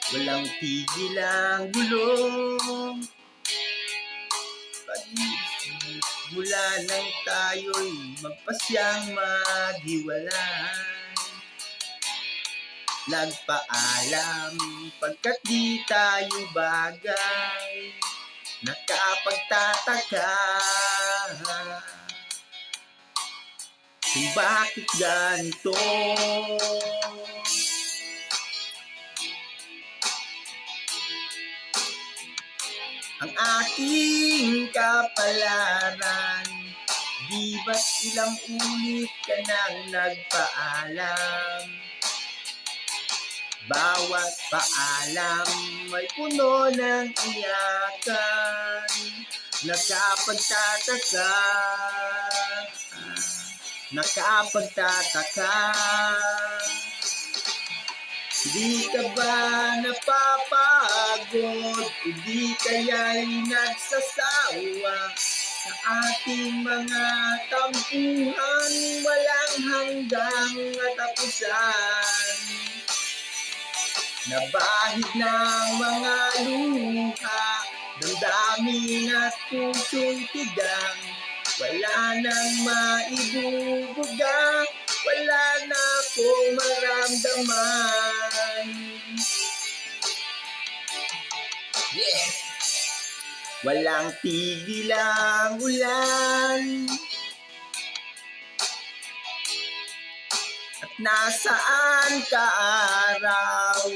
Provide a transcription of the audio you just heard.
Walang tigil ang gulo, pag-isip mula nang tayo'y magpasyang maghiwalay. Nagpaalam pagkat di tayo bagay, nakapagtataka kung bakit ganito. Ang aking kapalaran, di ba't ilang ulit ka nang nagpaalam? Bawat paalam may puno ng iyakan, nakapagtataka, nakapagtataka. Di ka ba napapagod? O di kaya'y nagsasawa sa ating mga tampuhan, walang hanggang katapusan? Nabahid ng mga luha, damdamin at pusong tigang, wala nang maibubuga, wala na akong maramdaman. Yeah! Walang tigil ang ulan, at nasaan ka araw?